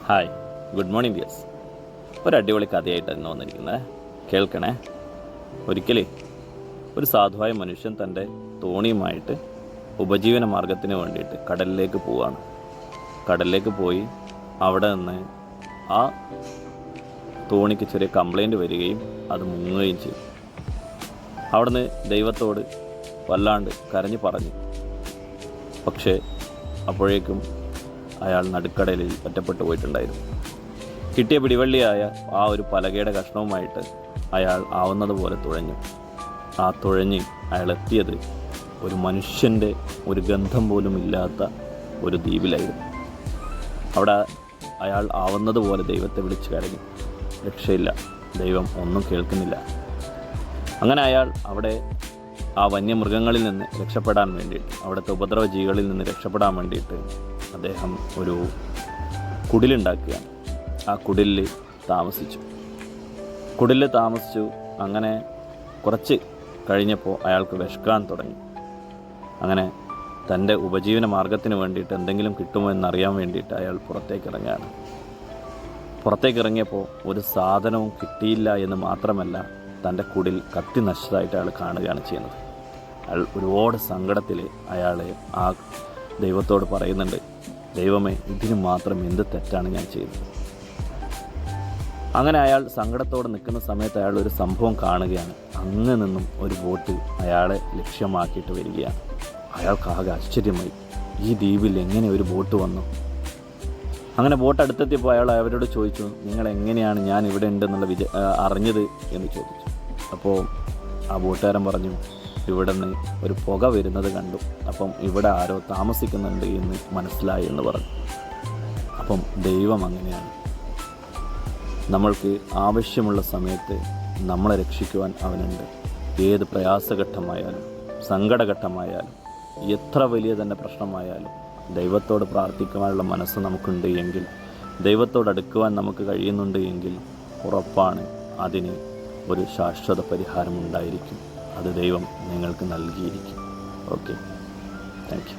Hi, good morning dears. ഒരു അടിപൊളി കഥയായിട്ടാണ് വന്നിരിക്കുന്നത്. കേൾക്കണേ. ഒരിക്കലേ ഒരു സാധുവായ മനുഷ്യൻ തൻ്റെ തോണിയുമായിട്ട് ഉപജീവന മാർഗത്തിന് വേണ്ടിയിട്ട് കടലിലേക്ക് പോവുകയാണ്. കടലിലേക്ക് പോയി അവിടെ നിന്ന് ആ തോണിക്ക് ചെറിയ കംപ്ലൈൻറ്റ് വരികയും അത് മുങ്ങുകയും ചെയ്തു. അവിടുന്ന് ദൈവത്തോട് വല്ലാണ്ട് കരഞ്ഞു പറഞ്ഞു. പക്ഷേ അപ്പോഴേക്കും അയാൾ നടുക്കടലിൽ ഒറ്റപ്പെട്ടു പോയിട്ടുണ്ടായിരുന്നു. കിട്ടിയ പിടിവള്ളിയായ ആ ഒരു പലകയുടെ കഷ്ണവുമായിട്ട് അയാൾ ആവുന്നത് പോലെ തുഴഞ്ഞു. ആ തുഴഞ്ഞ് അയാൾ എത്തിയത് ഒരു മനുഷ്യൻ്റെ ഒരു ഗന്ധം പോലും ഇല്ലാത്ത ഒരു ദ്വീപിലായിരുന്നു. അവിടെ അയാൾ ആവുന്നത് പോലെ ദൈവത്തെ വിളിച്ചു കരഞ്ഞു. രക്ഷയില്ല, ദൈവം ഒന്നും കേൾക്കുന്നില്ല. അങ്ങനെ അയാൾ അവിടെ ആ വന്യമൃഗങ്ങളിൽ നിന്ന് രക്ഷപ്പെടാൻ വേണ്ടിയിട്ട്, അവിടുത്തെ ഉപദ്രവജീവികളിൽ നിന്ന് രക്ഷപ്പെടാൻ വേണ്ടിയിട്ട് അദ്ദേഹം ഒരു കുടിലുണ്ടാക്കുകയാണ്. ആ കുടിലിൽ താമസിച്ചു. അങ്ങനെ കുറച്ച് കഴിഞ്ഞപ്പോൾ അയാൾക്ക് വിശക്കാൻ തുടങ്ങി. അങ്ങനെ തൻ്റെ ഉപജീവന മാർഗത്തിന് വേണ്ടിയിട്ട് എന്തെങ്കിലും കിട്ടുമോ എന്നറിയാൻ വേണ്ടിയിട്ട് അയാൾ പുറത്തേക്കിറങ്ങിയപ്പോൾ ഒരു സാധനവും കിട്ടിയില്ല എന്ന് മാത്രമല്ല, തൻ്റെ കുടിൽ കത്തി നശിച്ചതായിട്ട് അയാൾ കാണുകയാണ് ചെയ്യുന്നത്. അയാൾ ഒരുപാട് സങ്കടത്തിൽ അയാൾ ആ ദൈവത്തോട് പറയുന്നുണ്ട്, ദൈവമേ, ഇതിന് മാത്രം എന്ത് തെറ്റാണ് ഞാൻ ചെയ്തത്. അങ്ങനെ അയാൾ സങ്കടത്തോടെ നിൽക്കുന്ന സമയത്ത് അയാൾ ഒരു സംഭവം കാണുകയാണ്. അങ്ങ് നിന്നും ഒരു ബോട്ട് അയാളെ ലക്ഷ്യമാക്കിയിട്ട് വരികയാണ്. അയാൾക്കാകെ ആശ്ചര്യമായി, ഈ ദ്വീപിൽ എങ്ങനെ ഒരു ബോട്ട് വന്നു? അങ്ങനെ ബോട്ട് അടുത്തെത്തിയപ്പോൾ അയാൾ അവരോട് ചോദിച്ചു, നിങ്ങൾ എങ്ങനെയാണ് ഞാൻ ഇവിടെ ഉണ്ടെന്നുള്ള അറിഞ്ഞത് എന്ന് ചോദിച്ചു. അപ്പോൾ ആ ബോട്ടുകാരൻ പറഞ്ഞു, ഇവിടെ നിന്ന് ഒരു പുക വരുന്നത് കണ്ടു, അപ്പം ഇവിടെ ആരോ താമസിക്കുന്നുണ്ട് എന്ന് മനസ്സിലായി എന്ന് പറഞ്ഞു. അപ്പം ദൈവം അങ്ങനെയാണ്. നമ്മൾക്ക് ആവശ്യമുള്ള സമയത്ത് നമ്മളെ രക്ഷിക്കുവാൻ അവനുണ്ട്. ഏത് പ്രയാസഘട്ടമായാലും സങ്കടഘട്ടമായാലും എത്ര വലിയ തന്നെ പ്രശ്നമായാലും ദൈവത്തോട് പ്രാർത്ഥിക്കുവാനുള്ള മനസ്സ് നമുക്കുണ്ട് എങ്കിൽ, ദൈവത്തോട് അടുക്കുവാൻ നമുക്ക് കഴിയുന്നുണ്ട് എങ്കിൽ ഉറപ്പാണ് അതിന് ഒരു ശാശ്വത പരിഹാരമുണ്ടായിരിക്കും. അത് ദൈവം നിങ്ങൾക്ക് നൽകിയിരിക്കും. Okay, thank you.